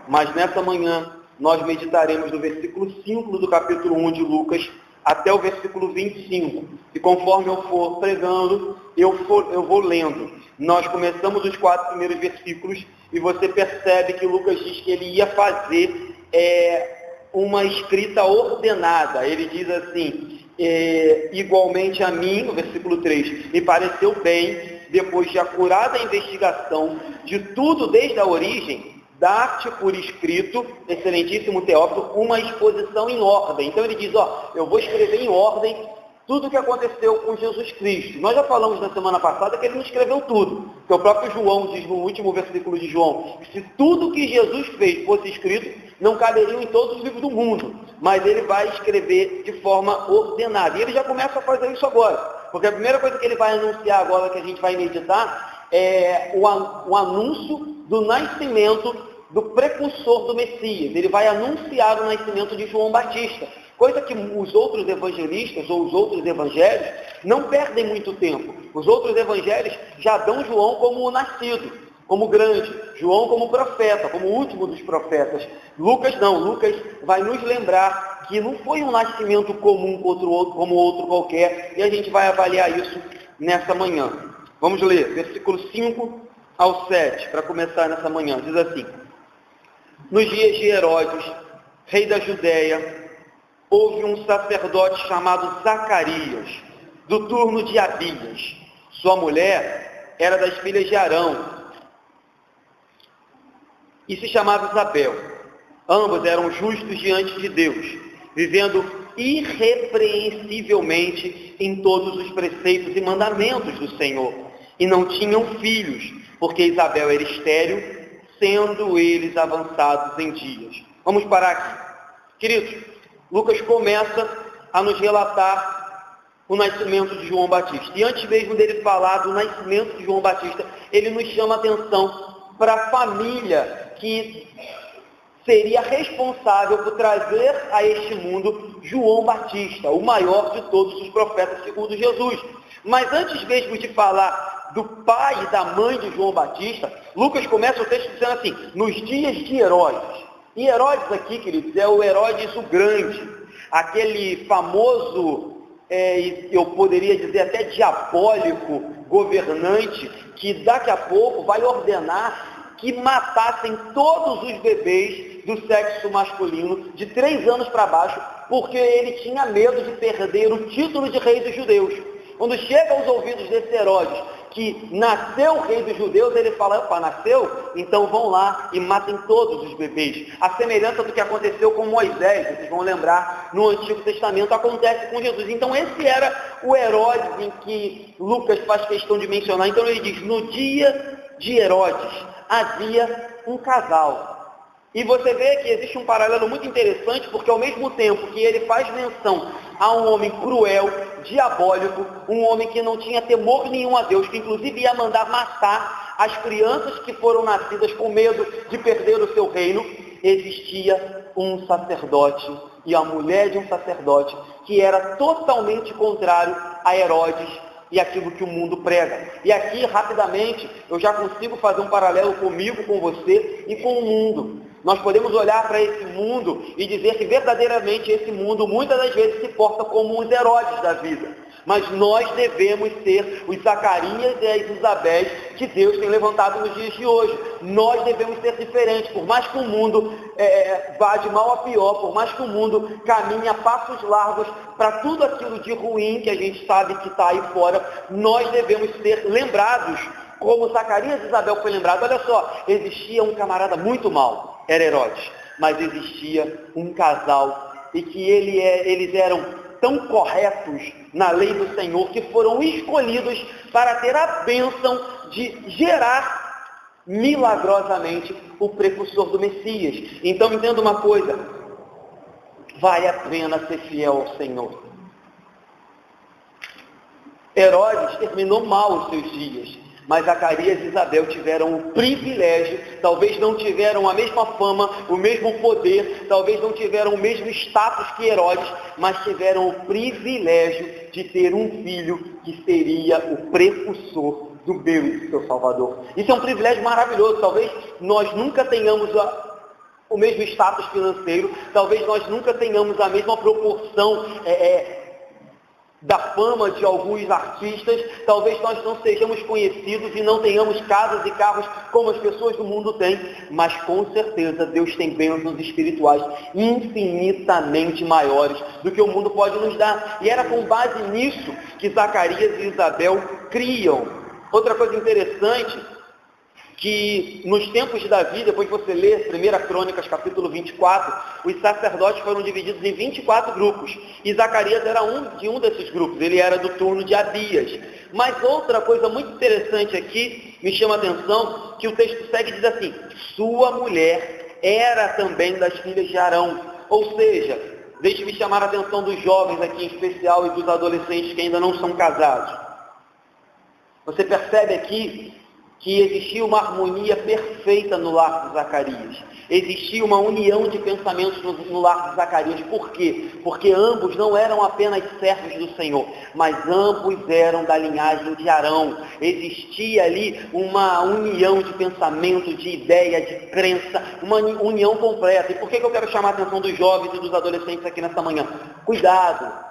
mas nessa manhã nós meditaremos do versículo 5 do capítulo 1 de Lucas até o versículo 25. E conforme eu for pregando, eu vou lendo. Nós começamos os 4 primeiros versículos e você percebe que Lucas diz que ele ia fazer uma escrita ordenada. Ele diz assim, igualmente a mim, no versículo 3, me pareceu bem, depois de acurada investigação de tudo desde a origem, dar-te por escrito, excelentíssimo Teófilo, uma exposição em ordem. Então ele diz, eu vou escrever em ordem tudo o que aconteceu com Jesus Cristo. Nós já falamos na semana passada que ele não escreveu tudo, que o próprio João diz no último versículo de João, que se tudo que Jesus fez fosse escrito, não caberiam em todos os livros do mundo, mas ele vai escrever de forma ordenada. E ele já começa a fazer isso agora, porque a primeira coisa que ele vai anunciar agora, que a gente vai meditar, é o anúncio do nascimento do precursor do Messias. Ele vai anunciar o nascimento de João Batista, coisa que os outros evangelistas ou os outros evangelhos não perdem muito tempo. Os outros evangelhos já dão João como o nascido, como grande, João como profeta, como o último dos profetas. Lucas não, Lucas vai nos lembrar que não foi um nascimento comum como outro qualquer, e a gente vai avaliar isso nessa manhã. Vamos ler, versículo 5 ao 7, para começar nessa manhã. Diz assim: nos dias de Herodes, rei da Judéia, houve um sacerdote chamado Zacarias, do turno de Abias. Sua mulher era das filhas de Arão e se chamava Isabel. Ambos eram justos diante de Deus, vivendo irrepreensivelmente em todos os preceitos e mandamentos do Senhor. E não tinham filhos, porque Isabel era estéril, sendo eles avançados em dias. Vamos parar aqui. Queridos, Lucas começa a nos relatar o nascimento de João Batista. E antes mesmo dele falar do nascimento de João Batista, ele nos chama a atenção para a família que seria responsável por trazer a este mundo João Batista, o maior de todos os profetas segundo Jesus. Mas antes mesmo de falar do pai e da mãe de João Batista, Lucas começa o texto dizendo assim, nos dias de Herodes. E Herodes aqui, queridos, é o Herodes o Grande, aquele famoso, eu poderia dizer até diabólico governante, que daqui a pouco vai ordenar que matassem todos os bebês do sexo masculino de 3 anos para baixo, porque ele tinha medo de perder o título de rei dos judeus. Quando chega aos ouvidos desse Herodes, que nasceu o rei dos judeus, ele fala, opa, nasceu? Então vão lá e matem todos os bebês. A semelhança do que aconteceu com Moisés, vocês vão lembrar, no Antigo Testamento, acontece com Jesus. Então esse era o Herodes em que Lucas faz questão de mencionar. Então ele diz, no dia de Herodes havia um casal. E você vê que existe um paralelo muito interessante, porque ao mesmo tempo que ele faz menção a um homem cruel, diabólico, um homem que não tinha temor nenhum a Deus, que inclusive ia mandar matar as crianças que foram nascidas com medo de perder o seu reino, existia um sacerdote e a mulher de um sacerdote que era totalmente contrário a Herodes e aquilo que o mundo prega. E aqui, rapidamente, eu já consigo fazer um paralelo comigo, com você e com o mundo. Nós podemos olhar para esse mundo e dizer que verdadeiramente esse mundo muitas das vezes se porta como os Herodes da vida. Mas nós devemos ser os Zacarias e as Isabéis que Deus tem levantado nos dias de hoje. Nós devemos ser diferentes, por mais que o mundo vá de mal a pior, por mais que o mundo caminhe a passos largos para tudo aquilo de ruim que a gente sabe que está aí fora, nós devemos ser lembrados, como Zacarias e Isabel foi lembrado. Olha só, existia um camarada muito mau, era Herodes, mas existia um casal e que eles eram tão corretos na lei do Senhor que foram escolhidos para ter a bênção de gerar milagrosamente o precursor do Messias. Então entenda uma coisa, vale a pena ser fiel ao Senhor. Herodes terminou mal os seus dias, mas Zacarias e Isabel tiveram o privilégio, talvez não tiveram a mesma fama, o mesmo poder, talvez não tiveram o mesmo status que Herodes, mas tiveram o privilégio de ter um filho que seria o precursor do meu e do seu Salvador. Isso é um privilégio maravilhoso. Talvez nós nunca tenhamos o mesmo status financeiro, talvez nós nunca tenhamos a mesma proporção da fama de alguns artistas, talvez nós não sejamos conhecidos e não tenhamos casas e carros como as pessoas do mundo têm, mas com certeza Deus tem bênçãos espirituais infinitamente maiores do que o mundo pode nos dar. E era com base nisso que Zacarias e Isabel criam. Outra coisa interessante, que nos tempos de Davi, depois você lê 1 Crônicas, capítulo 24, os sacerdotes foram divididos em 24 grupos, e Zacarias era um desses grupos, ele era do turno de Abias. Mas outra coisa muito interessante aqui, me chama a atenção, que o texto segue e diz assim, sua mulher era também das filhas de Arão, ou seja, deixe-me chamar a atenção dos jovens aqui em especial e dos adolescentes que ainda não são casados. Você percebe aqui que existia uma harmonia perfeita no lar de Zacarias. Existia uma união de pensamentos no lar de Zacarias. Por quê? Porque ambos não eram apenas servos do Senhor, mas ambos eram da linhagem de Arão. Existia ali uma união de pensamento, de ideia, de crença, uma união completa. E por que eu quero chamar a atenção dos jovens e dos adolescentes aqui nesta manhã? Cuidado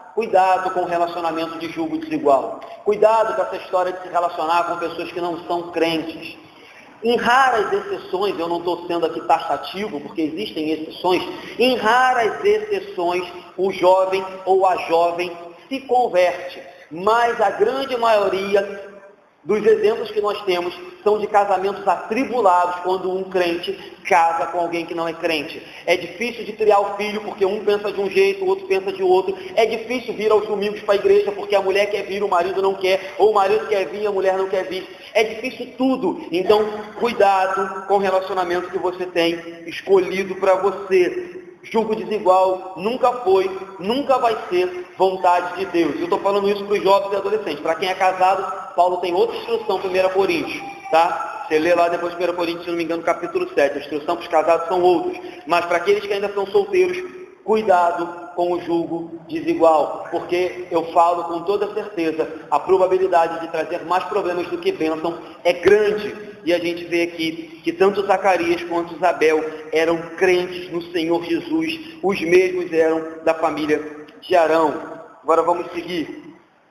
com o relacionamento de julgo desigual. Cuidado com essa história de se relacionar com pessoas que não são crentes. Em raras exceções, eu não estou sendo aqui taxativo, porque existem exceções, em raras exceções o jovem ou a jovem se converte. Mas a grande maioria dos exemplos que nós temos são de casamentos atribulados, quando um crente casa com alguém que não é crente. É difícil de criar o filho, porque um pensa de um jeito, o outro pensa de outro. É difícil vir aos domingos para a igreja, porque a mulher quer vir, o marido não quer, ou o marido quer vir, a mulher não quer vir. É difícil tudo. Então, cuidado com o relacionamento que você tem escolhido para você. Julgo desigual nunca foi, nunca vai ser vontade de Deus. Eu estou falando isso para os jovens e adolescentes. Para quem é casado, Paulo tem outra instrução, 1 Coríntios, tá? Você lê lá depois 1 Coríntios, se não me engano, capítulo 7. A instrução para os casados são outros. Mas para aqueles que ainda são solteiros, cuidado com o julgo desigual. Porque eu falo com toda certeza, a probabilidade de trazer mais problemas do que bênção é grande. E a gente vê aqui que tanto Zacarias quanto Isabel eram crentes no Senhor Jesus. Os mesmos eram da família de Arão. Agora vamos seguir.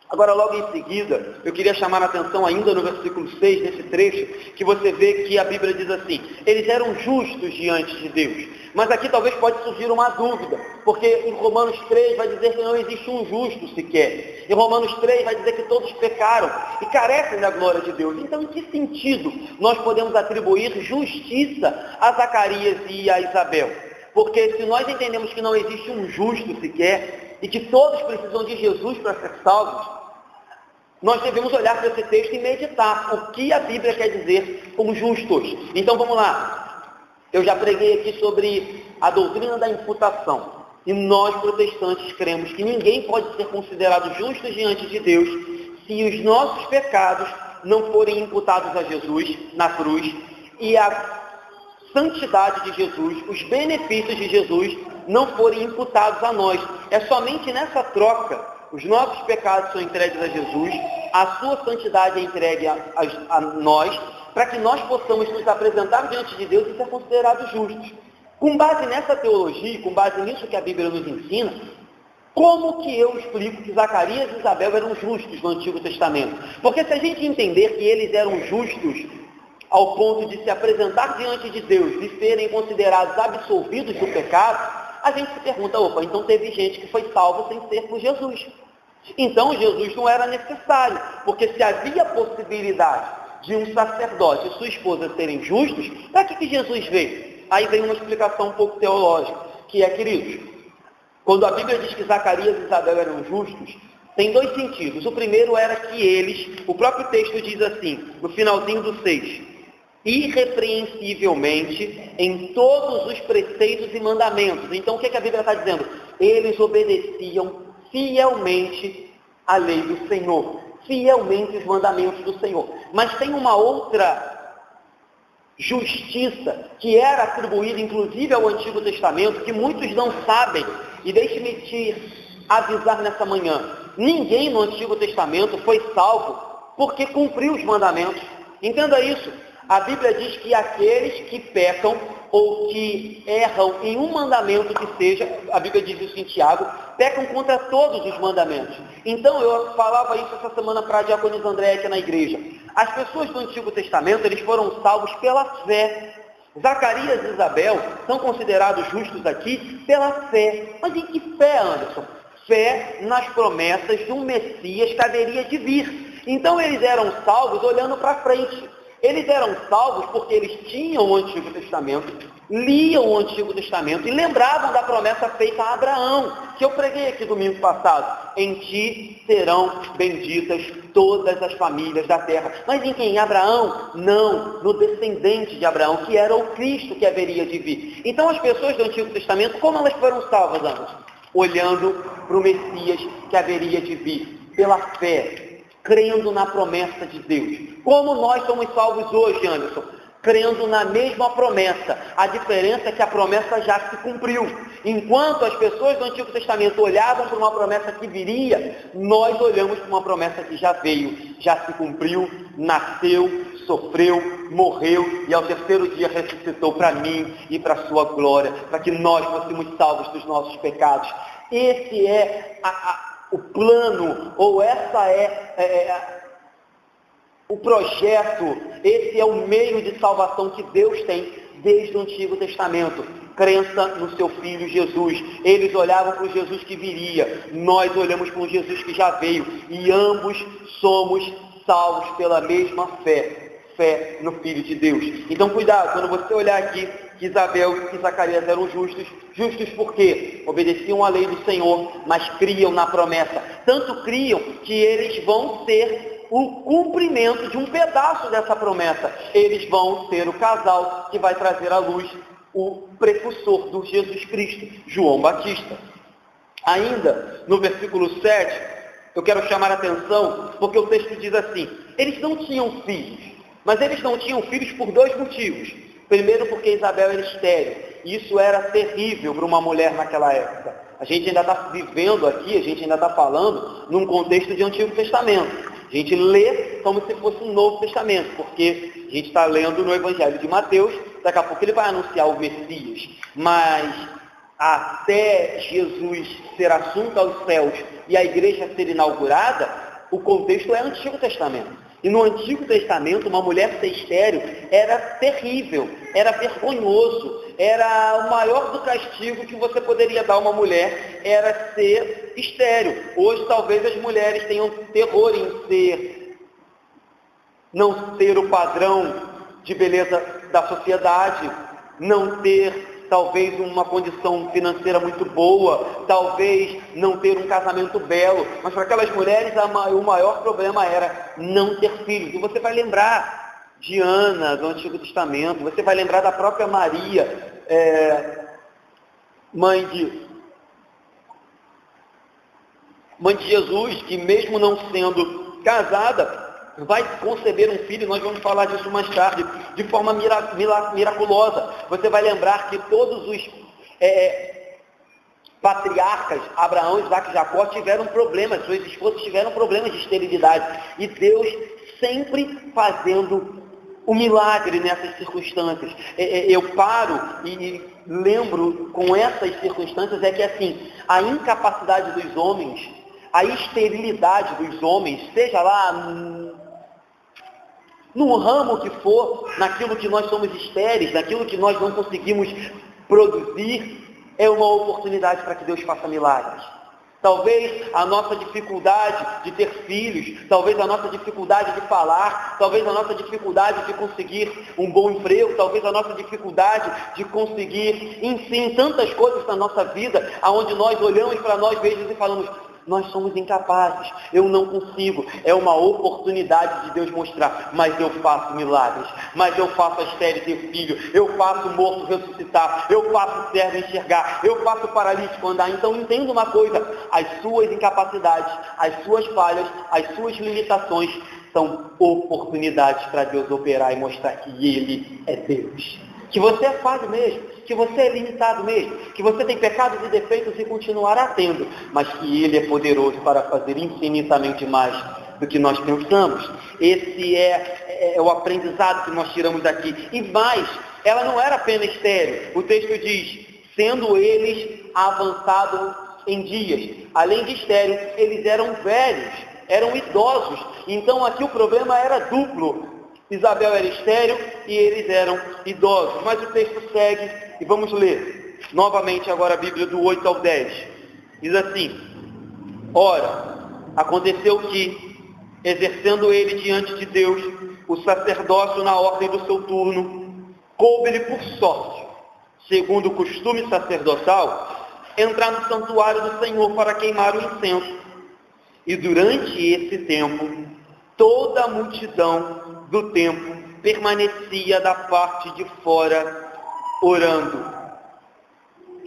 Agora, logo em seguida, eu queria chamar a atenção ainda no versículo 6, nesse trecho, que você vê que a Bíblia diz assim, eles eram justos diante de Deus. Mas aqui talvez pode surgir uma dúvida, porque em Romanos 3 vai dizer que não existe um justo sequer. Em Romanos 3 vai dizer que todos pecaram e carecem da glória de Deus. Então, em que sentido nós podemos atribuir justiça a Zacarias e a Isabel? Porque se nós entendemos que não existe um justo sequer, e que todos precisam de Jesus para ser salvos, nós devemos olhar para esse texto e meditar o que a Bíblia quer dizer com justos. Então vamos lá. Eu já preguei aqui sobre a doutrina da imputação. E nós, protestantes, cremos que ninguém pode ser considerado justo diante de Deus se os nossos pecados não forem imputados a Jesus na cruz e a santidade de Jesus, os benefícios de Jesus não forem imputados a nós. É somente nessa troca, os nossos pecados são entregues a Jesus, a sua santidade é entregue a nós, para que nós possamos nos apresentar diante de Deus e ser considerados justos. Com base nessa teologia, com base nisso que a Bíblia nos ensina, como que eu explico que Zacarias e Isabel eram justos no Antigo Testamento? Porque se a gente entender que eles eram justos ao ponto de se apresentar diante de Deus e serem considerados absolvidos do pecado, a gente se pergunta, opa, então teve gente que foi salva sem ser por Jesus. Então Jesus não era necessário, porque se havia possibilidade de um sacerdote e sua esposa serem justos, para que Jesus veio? Aí vem uma explicação um pouco teológica, que é, queridos, quando a Bíblia diz que Zacarias e Isabel eram justos, tem dois sentidos. O primeiro era que eles, o próprio texto diz assim, no finalzinho do 6, irrepreensivelmente em todos os preceitos e mandamentos. Então o que a Bíblia está dizendo? Eles obedeciam fielmente a lei do Senhor, fielmente os mandamentos do Senhor. Mas tem uma outra justiça que era atribuída inclusive ao Antigo Testamento, que muitos não sabem, e deixe-me te avisar nessa manhã, ninguém no Antigo Testamento foi salvo porque cumpriu os mandamentos. Entenda isso. A Bíblia diz que aqueles que pecam ou que erram em um mandamento que seja, a Bíblia diz isso em Tiago, pecam contra todos os mandamentos. Então eu falava isso essa semana para a diaconisa Andréia aqui na igreja. As pessoas do Antigo Testamento, eles foram salvos pela fé. Zacarias e Isabel são considerados justos aqui pela fé. Mas em que fé, Anderson? Fé nas promessas de um Messias que haveria de vir. Então eles eram salvos olhando para frente. Eles eram salvos porque eles tinham o Antigo Testamento, liam o Antigo Testamento e lembravam da promessa feita a Abraão, que eu preguei aqui domingo passado. Em ti serão benditas todas as famílias da terra. Mas em quem? Abraão? Não, no descendente de Abraão, que era o Cristo que haveria de vir. Então as pessoas do Antigo Testamento, como elas foram salvas, Anderson? Olhando para o Messias que haveria de vir, pela fé, crendo na promessa de Deus. Como nós somos salvos hoje, Anderson? Crendo na mesma promessa. A diferença é que a promessa já se cumpriu. Enquanto as pessoas do Antigo Testamento olhavam para uma promessa que viria, nós olhamos para uma promessa que já veio, já se cumpriu, nasceu, sofreu, morreu e ao terceiro dia ressuscitou para mim e para a sua glória, para que nós fôssemos salvos dos nossos pecados. Esse é o plano, ou essa o projeto, esse é o meio de salvação que Deus tem desde o Antigo Testamento. Crença no seu Filho Jesus. Eles olhavam para o Jesus que viria, nós olhamos para o Jesus que já veio, e ambos somos salvos pela mesma fé no Filho de Deus. Então cuidado, quando você olhar aqui, que Isabel e Zacarias eram justos por quê? Obedeciam à lei do Senhor, mas criam na promessa. Tanto criam que eles vão ser o cumprimento de um pedaço dessa promessa. Eles vão ser o casal que vai trazer à luz o precursor do Jesus Cristo, João Batista. Ainda no versículo 7, eu quero chamar a atenção, porque o texto diz assim: eles não tinham filhos, mas eles não tinham filhos por dois motivos. Primeiro, porque Isabel era estéril. Isso era terrível para uma mulher naquela época. A gente ainda está vivendo aqui, a gente ainda está falando num contexto de Antigo Testamento. A gente lê como se fosse um Novo Testamento, porque a gente está lendo no Evangelho de Mateus, daqui a pouco ele vai anunciar o Messias. Mas até Jesus ser assunto aos céus e a igreja ser inaugurada, o contexto é Antigo Testamento. E no Antigo Testamento, uma mulher ser estéril era terrível, era vergonhoso, era o maior do castigo que você poderia dar a uma mulher, era ser estéril. Hoje, talvez as mulheres tenham terror em não ter o padrão de beleza da sociedade, não ter talvez uma condição financeira muito boa, talvez não ter um casamento belo, mas para aquelas mulheres o maior problema era não ter filhos. E você vai lembrar de Ana, do Antigo Testamento, você vai lembrar da própria Maria, mãe de Jesus, que mesmo não sendo casada, vai conceber um filho. Nós vamos falar disso mais tarde, de forma miraculosa. Você vai lembrar que todos os patriarcas, Abraão, Isaac e Jacó, tiveram problemas, suas esposas tiveram problemas de esterilidade. E Deus sempre fazendo o milagre nessas circunstâncias. Eu paro e lembro com essas circunstâncias, é que assim, a incapacidade dos homens, a esterilidade dos homens, seja lá no ramo que for, naquilo que nós somos estéreis, naquilo que nós não conseguimos produzir, é uma oportunidade para que Deus faça milagres. Talvez a nossa dificuldade de ter filhos, talvez a nossa dificuldade de falar, talvez a nossa dificuldade de conseguir um bom emprego, talvez a nossa dificuldade de conseguir, enfim, tantas coisas na nossa vida, aonde nós olhamos para nós mesmos e falamos: nós somos incapazes, eu não consigo. É uma oportunidade de Deus mostrar: mas eu faço milagres, mas eu faço a estéril ter filho, eu faço o morto ressuscitar, eu faço o cego enxergar, eu faço o paralítico andar. Então entenda uma coisa: as suas incapacidades, as suas falhas, as suas limitações são oportunidades para Deus operar e mostrar que Ele é Deus. Que você é falho mesmo, que você é limitado mesmo, que você tem pecados e defeitos e continuará tendo, mas que Ele é poderoso para fazer infinitamente mais do que nós pensamos. Esse é o aprendizado que nós tiramos daqui. E mais, ela não era apenas estéril. O texto diz, sendo eles avançados em dias. Além de estéril, eles eram velhos, eram idosos. Então aqui o problema era duplo. Isabel era estéril e eles eram idosos. Mas o texto segue e vamos ler novamente agora a Bíblia do 8 ao 10. Diz assim, ora, aconteceu que, exercendo ele diante de Deus o sacerdócio na ordem do seu turno, coube-lhe por sorte, segundo o costume sacerdotal, entrar no santuário do Senhor para queimar o incenso. E durante esse tempo, toda a multidão do templo permanecia da parte de fora, orando.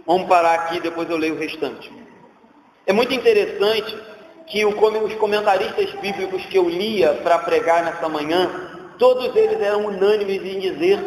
Vamos parar aqui, depois eu leio o restante. É muito interessante que os comentaristas bíblicos que eu lia para pregar nessa manhã, todos eles eram unânimes em dizer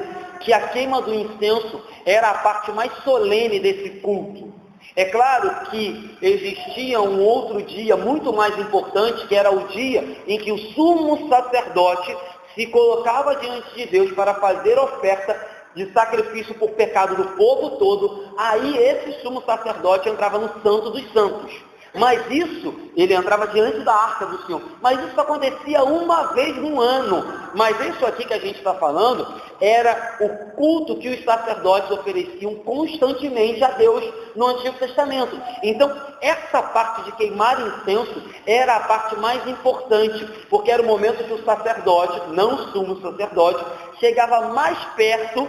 que a queima do incenso era a parte mais solene desse culto. É claro que existia um outro dia muito mais importante, que era o dia em que o sumo sacerdote se colocava diante de Deus para fazer oferta de sacrifício por pecado do povo todo. Aí esse sumo sacerdote entrava no Santo dos Santos. Mas isso, ele entrava diante da arca do Senhor. Mas isso acontecia uma vez no ano. Mas isso aqui que a gente está falando era o culto que os sacerdotes ofereciam constantemente a Deus no Antigo Testamento. Então, essa parte de queimar incenso era a parte mais importante, porque era o momento que o sacerdote, não o sumo sacerdote, chegava mais perto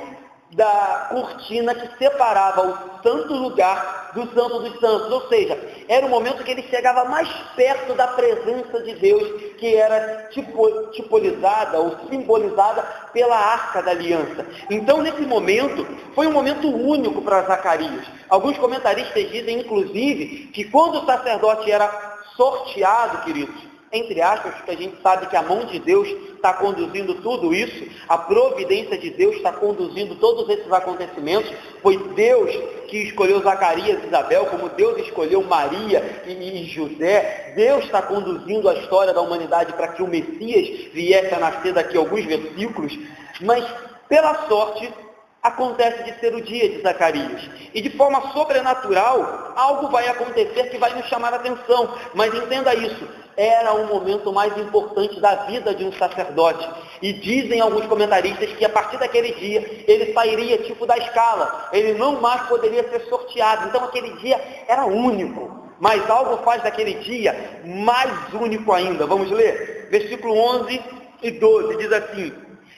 da cortina que separava o santo lugar do santo dos santos, ou seja, era o momento que ele chegava mais perto da presença de Deus, que era tipolizada ou simbolizada pela Arca da Aliança. Então, nesse momento, foi um momento único para Zacarias. Alguns comentaristas dizem, inclusive, que quando o sacerdote era sorteado, queridos, entre aspas, porque a gente sabe que a mão de Deus está conduzindo tudo isso, a providência de Deus está conduzindo todos esses acontecimentos. Foi Deus que escolheu Zacarias e Isabel, como Deus escolheu Maria e José. Deus está conduzindo a história da humanidade para que o Messias viesse a nascer daqui a alguns versículos, mas pela sorte acontece de ser o dia de Zacarias. E de forma sobrenatural, algo vai acontecer que vai nos chamar a atenção. Mas entenda isso, era o momento mais importante da vida de um sacerdote. E dizem alguns comentaristas que a partir daquele dia, ele sairia tipo da escala. Ele não mais poderia ser sorteado. Então aquele dia era único. Mas algo faz daquele dia mais único ainda. Vamos ler? Versículo 11 e 12 diz assim: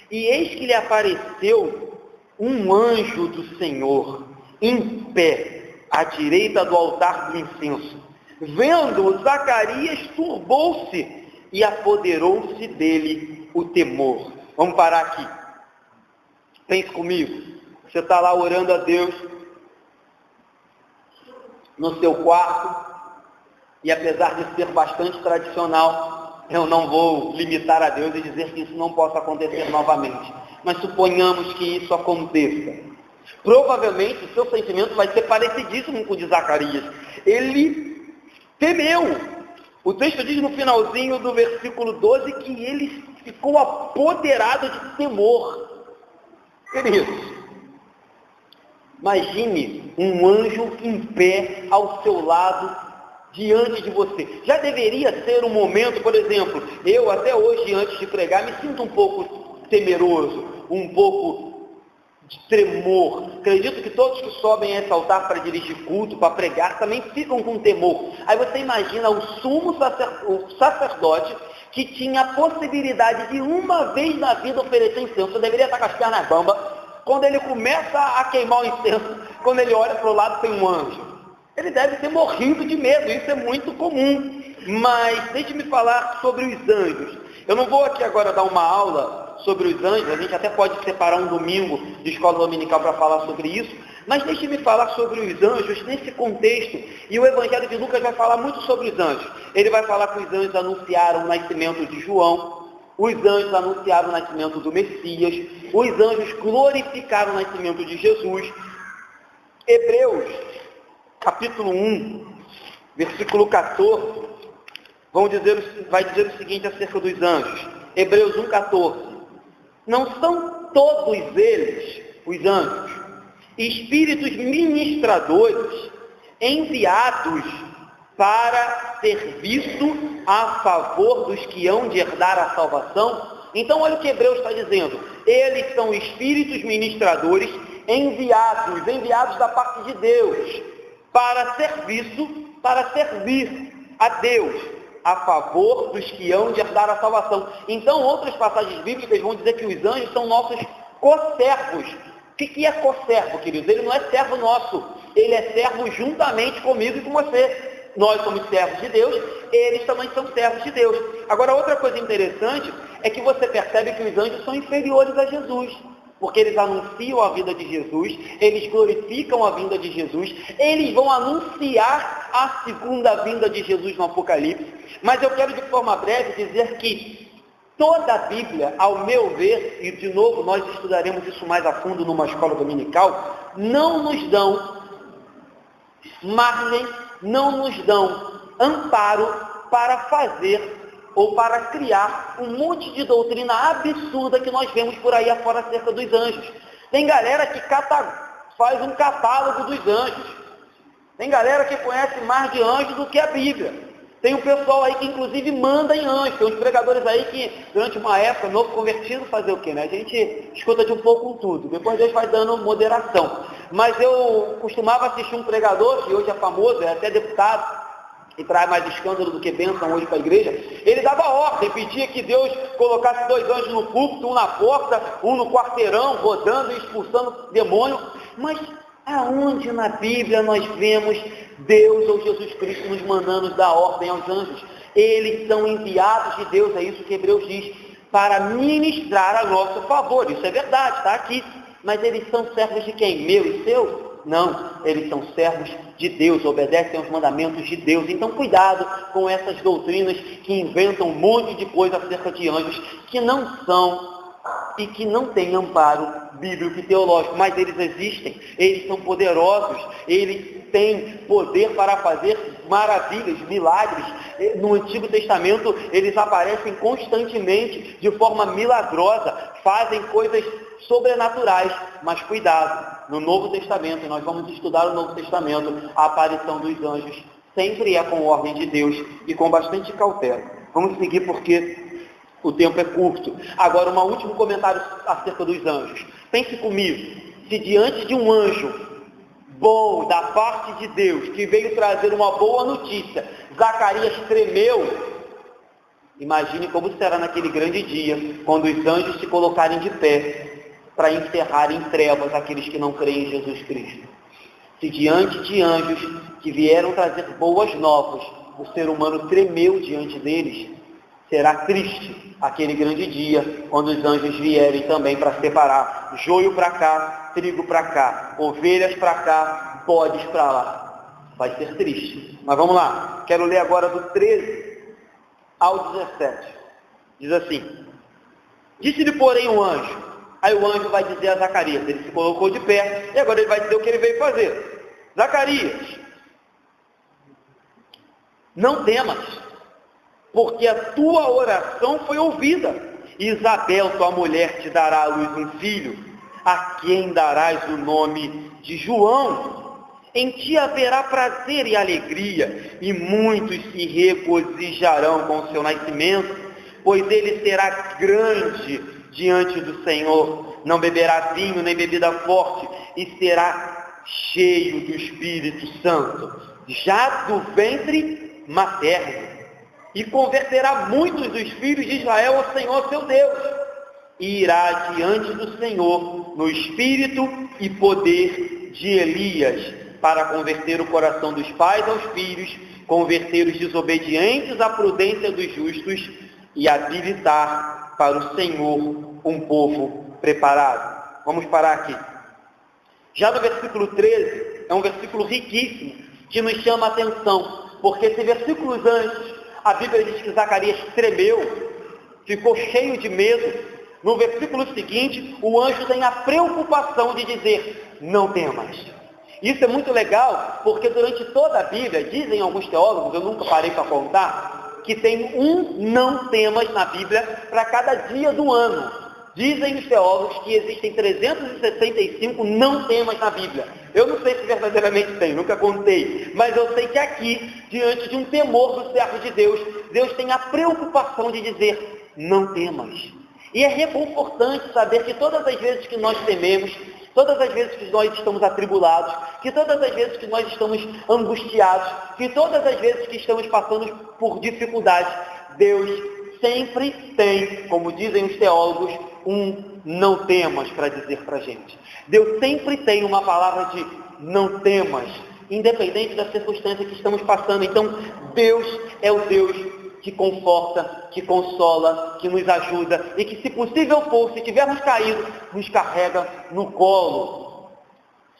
e eis que lhe apareceu um anjo do Senhor, em pé, à direita do altar do incenso. Vendo-o, Zacarias turbou-se e apoderou-se dele o temor. Vamos parar aqui. Pense comigo. Você está lá orando a Deus, no seu quarto, e apesar de ser bastante tradicional, eu não vou limitar a Deus e dizer que isso não possa acontecer novamente. Mas suponhamos que isso aconteça. Provavelmente o seu sentimento vai ser parecidíssimo com o de Zacarias. Ele temeu. O texto diz no finalzinho do versículo 12 que ele ficou apoderado de temor. Queridos, imagine um anjo em pé ao seu lado, diante de você. Já deveria ser um momento, por exemplo, eu até hoje, antes de pregar, me sinto um pouco temeroso, um pouco de tremor. Acredito que todos que sobem a esse altar para dirigir culto, para pregar, também ficam com temor. Aí você imagina o sumo sacerdote que tinha a possibilidade de uma vez na vida oferecer incenso. Você deveria estar com as pernas bambas. Quando ele começa a queimar o incenso, quando ele olha para o lado tem um anjo. Ele deve ter morrido de medo, isso é muito comum. Mas deixe-me falar sobre os anjos. Eu não vou aqui agora dar uma aula sobre os anjos, a gente até pode separar um domingo de escola dominical para falar sobre isso, mas deixe-me falar sobre os anjos nesse contexto, e o Evangelho de Lucas vai falar muito sobre os anjos. Ele vai falar que os anjos anunciaram o nascimento de João, os anjos anunciaram o nascimento do Messias, os anjos glorificaram o nascimento de Jesus. Hebreus, capítulo 1, versículo 14, vai dizer o seguinte acerca dos anjos. Hebreus 1,14. Não são todos eles os anjos, espíritos ministradores enviados para serviço a favor dos que hão de herdar a salvação. Então olha o que Hebreus está dizendo. Eles são espíritos ministradores enviados da parte de Deus para servir a Deus a favor dos que hão de herdar a salvação. Então outras passagens bíblicas vão dizer que os anjos são nossos co-servos. O que é co-servo, queridos? Ele não é servo nosso, ele é servo juntamente comigo e com você. Nós somos servos de Deus, eles também são servos de Deus. Agora, outra coisa interessante é que você percebe que os anjos são inferiores a Jesus, porque eles anunciam a vida de Jesus, eles glorificam a vinda de Jesus, eles vão anunciar a segunda vinda de Jesus no Apocalipse. Mas eu quero de forma breve dizer que toda a Bíblia, ao meu ver, e de novo nós estudaremos isso mais a fundo numa escola dominical, não nos dão margem, não nos dão amparo para fazer ou para criar um monte de doutrina absurda que nós vemos por aí afora acerca dos anjos. Tem galera que faz um catálogo dos anjos. Tem galera que conhece mais de anjos do que a Bíblia. Tem um pessoal aí que inclusive manda em anjos. Tem uns pregadores aí que, durante uma época, novo convertido, fazer o quê, né? A gente escuta de um pouco com tudo. Depois Deus vai dando moderação. Mas eu costumava assistir um pregador, que hoje é famoso, é até deputado, e traz mais escândalo do que bênção hoje para a igreja. Ele dava ordem, pedia que Deus colocasse 2 anjos no púlpito, um na porta, um no quarteirão, rodando e expulsando demônio. Mas aonde na Bíblia nós vemos Deus ou Jesus Cristo nos mandando dar ordem aos anjos? Eles são enviados de Deus, é isso que Hebreus diz, para ministrar a nosso favor. Isso é verdade, está aqui. Mas eles são servos de quem? Meu e seu? Não, eles são servos de Deus, obedecem aos mandamentos de Deus. Então cuidado com essas doutrinas que inventam um monte de coisa acerca de anjos que não são e que não têm amparo bíblico e teológico, mas eles existem, eles são poderosos, eles têm poder para fazer maravilhas, milagres. No Antigo Testamento eles aparecem constantemente de forma milagrosa, fazem coisas sobrenaturais, mas cuidado, no Novo Testamento, nós vamos estudar o Novo Testamento, a aparição dos anjos sempre é com ordem de Deus e com bastante cautela. Vamos seguir porque o tempo é curto. Agora, um último comentário acerca dos anjos. Pense comigo, se diante de um anjo bom da parte de Deus, que veio trazer uma boa notícia, Zacarias tremeu, imagine como será naquele grande dia, quando os anjos se colocarem de pé para encerrar em trevas aqueles que não creem em Jesus Cristo. Se diante de anjos que vieram trazer boas novas, o ser humano tremeu diante deles, será triste aquele grande dia, quando os anjos vierem também para separar joio para cá, trigo para cá, ovelhas para cá, bodes para lá. Vai ser triste. Mas vamos lá, quero ler agora do 13 ao 17. Diz assim: disse-lhe, porém, um anjo. Aí o anjo vai dizer a Zacarias, ele se colocou de pé, e agora ele vai dizer o que ele veio fazer. Zacarias, não temas, porque a tua oração foi ouvida. Isabel, tua mulher, te dará à luz um filho, a quem darás o nome de João. Em ti haverá prazer e alegria, e muitos se regozijarão com o seu nascimento, pois ele será grande diante do Senhor, não beberá vinho nem bebida forte, e será cheio do Espírito Santo, já do ventre materno, e converterá muitos dos filhos de Israel ao Senhor seu Deus, e irá diante do Senhor no espírito e poder de Elias, para converter o coração dos pais aos filhos, converter os desobedientes à prudência dos justos, e habilitar para o Senhor um povo preparado. Vamos parar aqui. Já no versículo 13, é um versículo riquíssimo, que nos chama a atenção, porque esse versículo antes, a Bíblia diz que Zacarias tremeu, ficou cheio de medo. No versículo seguinte, o anjo tem a preocupação de dizer, não temas. Isso é muito legal, porque durante toda a Bíblia, dizem alguns teólogos, eu nunca parei para contar, que tem um não temas na Bíblia para cada dia do ano. Dizem os teólogos que existem 365 não temas na Bíblia. Eu não sei se verdadeiramente tem, nunca contei, mas eu sei que aqui, diante de um temor do servo de Deus, Deus tem a preocupação de dizer, não temas. E é reconfortante saber que todas as vezes que nós tememos, todas as vezes que nós estamos atribulados, que todas as vezes que nós estamos angustiados, que todas as vezes que estamos passando por dificuldades, Deus sempre tem, como dizem os teólogos, um não temas para dizer para a gente. Deus sempre tem uma palavra de não temas, independente da circunstância que estamos passando. Então, Deus é o Deus que conforta, que consola, que nos ajuda e que, se possível for, se tivermos caído, nos carrega no colo.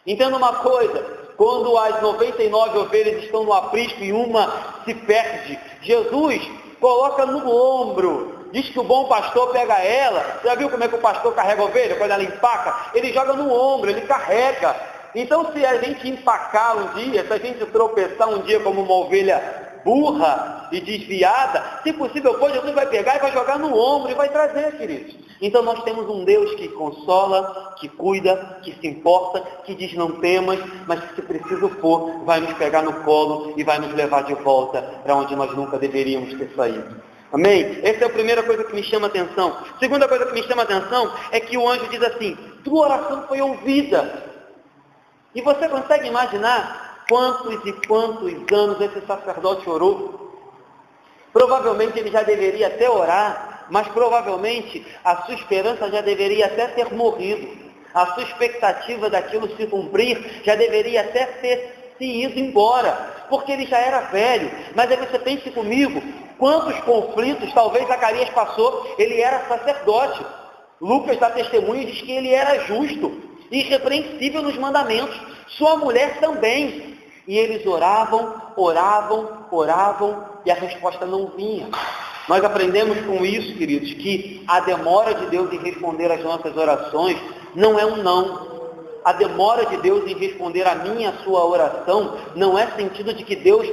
Entenda uma coisa, quando as 99 ovelhas estão no aprisco e uma se perde, Jesus coloca no ombro, diz que o bom pastor pega ela. Já viu como é que o pastor carrega a ovelha? Quando ela empaca, ele joga no ombro, ele carrega. Então, se a gente empacar um dia, se a gente tropeçar um dia como uma ovelha burra e desviada, se possível for, Jesus vai pegar e vai jogar no ombro e vai trazer, queridos. Então nós temos um Deus que consola, que cuida, que se importa, que diz não temas, mas que, se preciso for, vai nos pegar no colo e vai nos levar de volta para onde nós nunca deveríamos ter saído. Amém? Essa é a primeira coisa que me chama a atenção. Segunda coisa que me chama a atenção é que o anjo diz assim, tua oração foi ouvida. E você consegue imaginar quantos e quantos anos esse sacerdote orou? Provavelmente ele já deveria até orar, mas provavelmente a sua esperança já deveria até ter morrido. A sua expectativa daquilo se cumprir já deveria até ter se ido embora, porque ele já era velho. Mas aí você pense comigo, quantos conflitos talvez Zacarias passou. Ele era sacerdote. Lucas dá testemunho e diz que ele era justo, irrepreensível nos mandamentos. Sua mulher também. E eles oravam e a resposta não vinha. Nós aprendemos com isso, queridos, que a demora de Deus em responder às nossas orações não é um não. A demora de Deus em responder a minha e a sua oração não é sentido de que Deus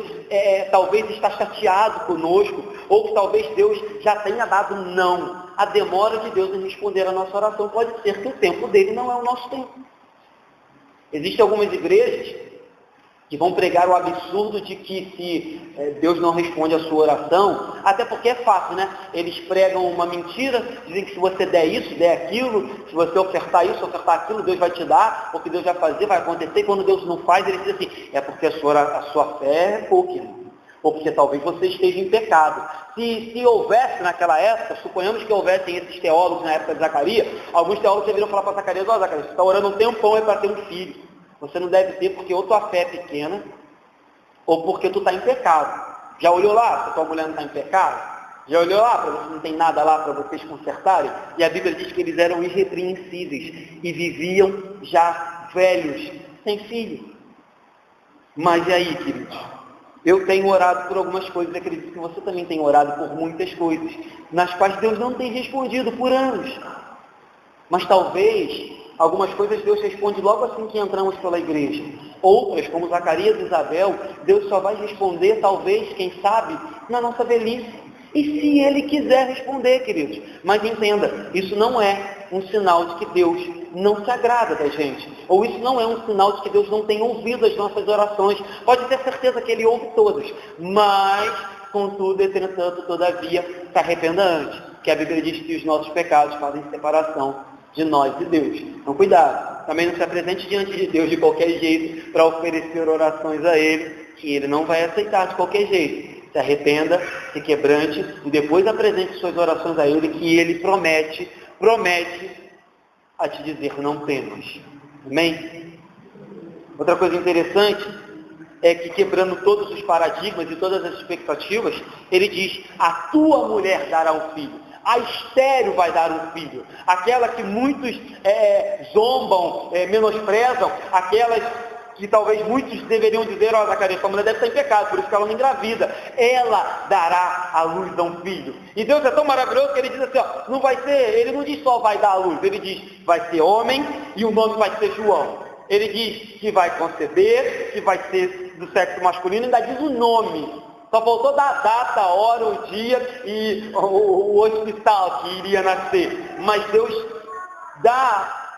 talvez está chateado conosco, ou que talvez Deus já tenha dado um não. A demora de Deus em responder a nossa oração pode ser que o tempo dele não é o nosso tempo. Existem algumas igrejas que vão pregar o absurdo de que se Deus não responde a sua oração, até porque é fácil, né? Eles pregam uma mentira, dizem que se você der isso, der aquilo, se você ofertar isso, ofertar aquilo, Deus vai te dar, ou que Deus vai fazer, vai acontecer, e quando Deus não faz, ele diz assim, é porque a sua fé é pouca, ou porque talvez você esteja em pecado. Se houvesse naquela época, suponhamos que houvessem esses teólogos na época de Zacarias, alguns teólogos deveriam falar para Zacarias, Zacarias, você está orando um tempão é para ter um filho. Você não deve ter porque ou tua fé é pequena, ou porque tu está em pecado. Já olhou lá se tua mulher não está em pecado? Já olhou lá para você não tem nada lá para vocês consertarem? E a Bíblia diz que eles eram irrepreensíveis e viviam já velhos, sem filho. Mas e aí, queridos? Eu tenho orado por algumas coisas, acredito que você também tem orado por muitas coisas, nas quais Deus não tem respondido por anos. Mas talvez algumas coisas Deus responde logo assim que entramos pela igreja. Outras, como Zacarias e Isabel, Deus só vai responder, talvez, quem sabe, na nossa velhice. E se Ele quiser responder, queridos. Mas entenda, isso não é um sinal de que Deus não se agrada da gente. Ou isso não é um sinal de que Deus não tem ouvido as nossas orações. Pode ter certeza que Ele ouve todas. Mas, contudo, entretanto, todavia, se arrependa antes. Que a Bíblia diz que os nossos pecados fazem separação de nós e Deus. Então cuidado, também não se apresente diante de Deus de qualquer jeito para oferecer orações a Ele, que Ele não vai aceitar de qualquer jeito. Se arrependa, se quebrante e depois apresente suas orações a Ele, que Ele promete a te dizer não temas. Amém? Outra coisa interessante é que, quebrando todos os paradigmas e todas as expectativas, Ele diz, a tua mulher dará um filho. A estéril vai dar um filho. Aquela que muitos zombam, menosprezam, aquelas que talvez muitos deveriam dizer, Zacarias, sua mulher deve estar em pecado, por isso que ela não engravida. Ela dará à luz a um filho. E Deus é tão maravilhoso que Ele diz assim, não vai ser, Ele não diz só vai dar à luz, Ele diz, vai ser homem e o nome vai ser João. Ele diz que vai conceber, que vai ser do sexo masculino, ainda diz o nome. Só faltou dar a data, a hora, o dia e o hospital que iria nascer. Mas Deus dá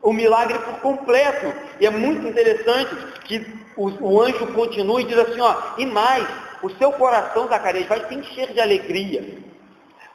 o milagre por completo. E é muito interessante que o anjo continua e diz assim, e mais, o seu coração, Zacarias, vai se encher de alegria,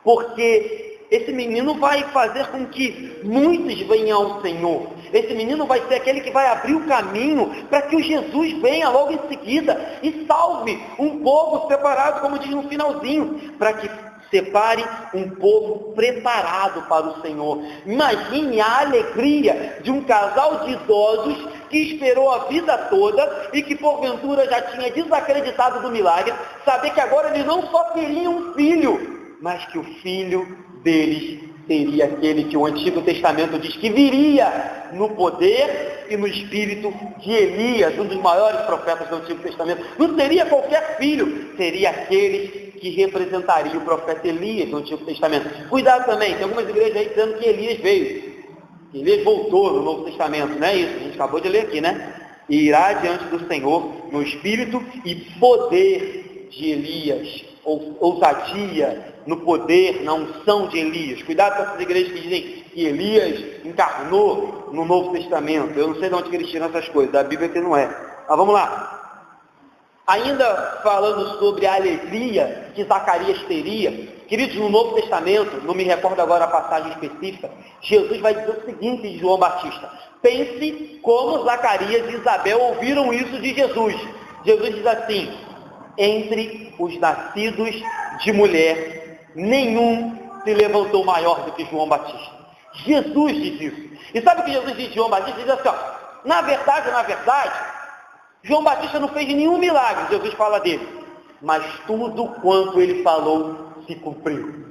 porque esse menino vai fazer com que muitos venham ao Senhor. Esse menino vai ser aquele que vai abrir o caminho para que o Jesus venha logo em seguida e salve um povo separado, como diz no finalzinho, para que separe um povo preparado para o Senhor. Imagine a alegria de um casal de idosos que esperou a vida toda e que porventura já tinha desacreditado do milagre, saber que agora eles não só teriam um filho, mas que o filho deles seria aquele que o Antigo Testamento diz que viria no poder e no espírito de Elias, um dos maiores profetas do Antigo Testamento. Não seria qualquer filho, seria aquele que representaria o profeta Elias do Antigo Testamento. Cuidado também, tem algumas igrejas aí dizendo que Elias veio. Elias voltou no Novo Testamento, não é isso? A gente acabou de ler aqui, né? E irá diante do Senhor no espírito e poder de Elias, ou ousadia no poder, na unção de Elias. Cuidado com essas igrejas que dizem que Elias encarnou no Novo Testamento. Eu não sei de onde eles tiram essas coisas, da Bíblia que não é. Mas vamos lá. Ainda falando sobre a alegria que Zacarias teria, queridos, no Novo Testamento, não me recordo agora a passagem específica, Jesus vai dizer o seguinte de João Batista: pense como Zacarias e Isabel ouviram isso de Jesus. Jesus diz assim: entre os nascidos de mulher, nenhum se levantou maior do que João Batista. Jesus diz isso. E sabe o que Jesus diz de João Batista? Ele diz assim, na verdade, João Batista não fez nenhum milagre, Jesus fala dele, mas tudo quanto ele falou se cumpriu.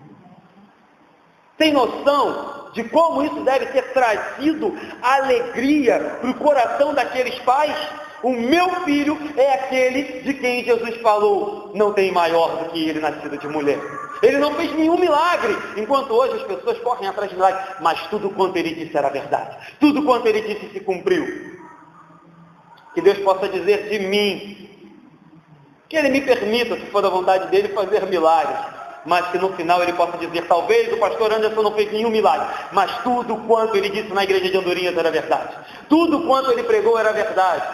Tem noção de como isso deve ter trazido alegria para o coração daqueles pais? O meu filho é aquele de quem Jesus falou, não tem maior do que ele nascido de mulher. Ele não fez nenhum milagre, enquanto hoje as pessoas correm atrás de milagres, mas tudo quanto ele disse era verdade. Tudo quanto ele disse se cumpriu. Que Deus possa dizer de mim, que Ele me permita, se for da vontade dEle, fazer milagres, mas que no final Ele possa dizer, talvez o pastor Anderson não fez nenhum milagre, mas tudo quanto ele disse na igreja de Andorinhas era verdade. Tudo quanto ele pregou era verdade.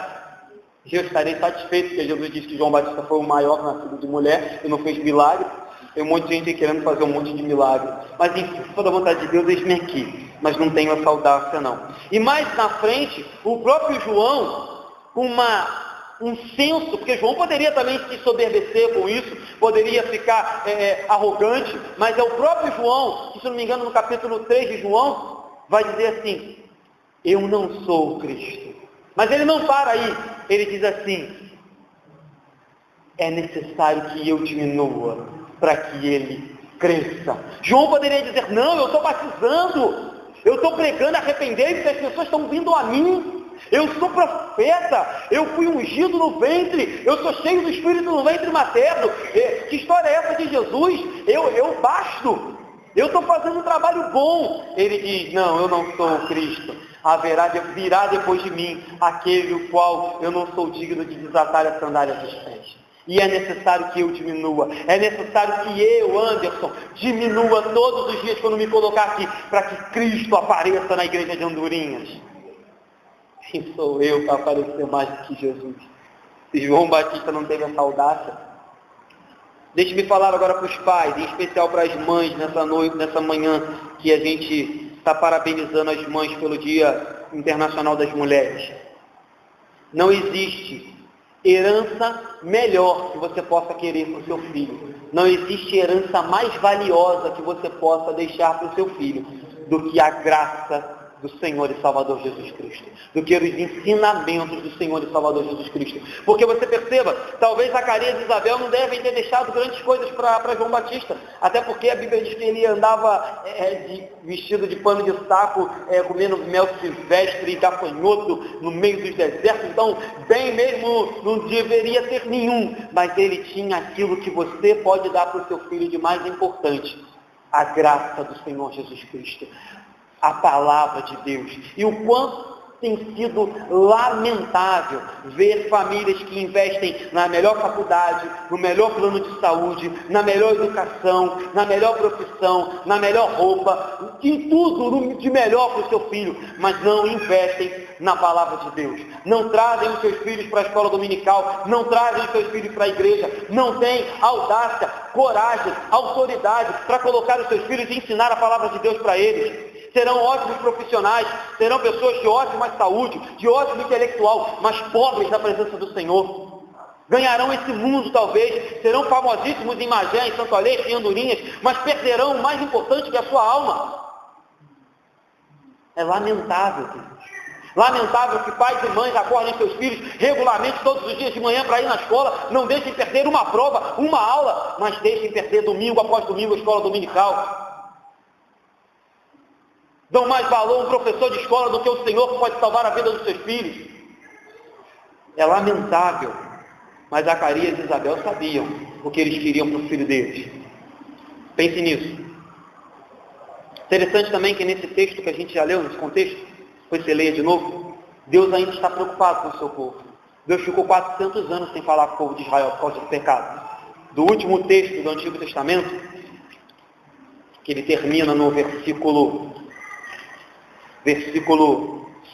E eu estarei satisfeito, porque Jesus disse que João Batista foi o maior nascido de mulher e não fez milagre. Tem um monte de gente querendo fazer um monte de milagre. Mas enfim, se for da vontade de Deus, eis-me aqui. Mas não tenho essa audácia não. E mais na frente, o próprio João, um senso, porque João poderia também se soberbecer com isso, poderia ficar arrogante, mas é o próprio João, que se não me engano no capítulo 3 de João, vai dizer assim, eu não sou o Cristo. Mas ele não para aí, ele diz assim, é necessário que eu diminua, para que ele cresça. João poderia dizer, não, eu estou batizando, eu estou pregando, arrependendo, as pessoas estão vindo a mim. Eu sou profeta, eu fui ungido no ventre, eu sou cheio do Espírito no ventre materno. Que história é essa de Jesus? Eu basto, eu estou fazendo um trabalho bom. Ele diz, não, eu não sou o Cristo. Virá depois de mim aquele o qual eu não sou digno de desatar as sandálias dos pés. E é necessário que eu diminua, é necessário que eu, Anderson, diminua todos os dias quando me colocar aqui, para que Cristo apareça na igreja de Andorinhas. Quem sou eu para aparecer mais do que Jesus? Se João Batista não teve essa audácia. Deixe-me falar agora para os pais, em especial para as mães, nessa noite, nessa manhã, que a gente está parabenizando as mães pelo Dia Internacional das Mulheres. Não existe herança melhor que você possa querer para o seu filho. Não existe herança mais valiosa que você possa deixar para o seu filho do que a graça do Senhor e Salvador Jesus Cristo, do que os ensinamentos do Senhor e Salvador Jesus Cristo. Porque você perceba, talvez Zacarias e Isabel não devem ter deixado grandes coisas para João Batista, até porque a Bíblia diz que ele andava vestido de pano de saco, comendo mel silvestre e gafanhoto no meio dos desertos, então bem mesmo não deveria ter nenhum, mas ele tinha aquilo que você pode dar para o seu filho de mais importante, a graça do Senhor Jesus Cristo. A palavra de Deus. E o quanto Tem sido lamentável ver famílias que investem na melhor faculdade, no melhor plano de saúde, na melhor educação, na melhor profissão, na melhor roupa, em tudo de melhor para o seu filho, mas não investem na palavra de Deus. Não trazem os seus filhos para a escola dominical, não trazem os seus filhos para a igreja, não têm audácia, coragem, autoridade para colocar os seus filhos e ensinar a palavra de Deus para eles. Serão ótimos profissionais, serão pessoas de ótima saúde, de ótimo intelectual, mas pobres na presença do Senhor. Ganharão esse mundo talvez, serão famosíssimos em Magé, em Santo Aleixo, em Andorinhas, mas perderão o mais importante que é a sua alma. É lamentável, queridos. Lamentável que pais e mães acordem seus filhos regularmente todos os dias de manhã para ir na escola, não deixem perder uma prova, uma aula, mas deixem perder domingo após domingo a escola dominical. Dão mais valor a um professor de escola do que o Senhor que pode salvar a vida dos seus filhos. É lamentável, mas Zacarias e Isabel sabiam o que eles queriam para o filho deles. Pense nisso. Interessante também que nesse texto que a gente já leu, nesse contexto, depois você leia de novo, Deus ainda está preocupado com o seu povo. Deus ficou 400 anos sem falar com o povo de Israel por causa do pecado. Do último texto do Antigo Testamento, que ele termina no versículo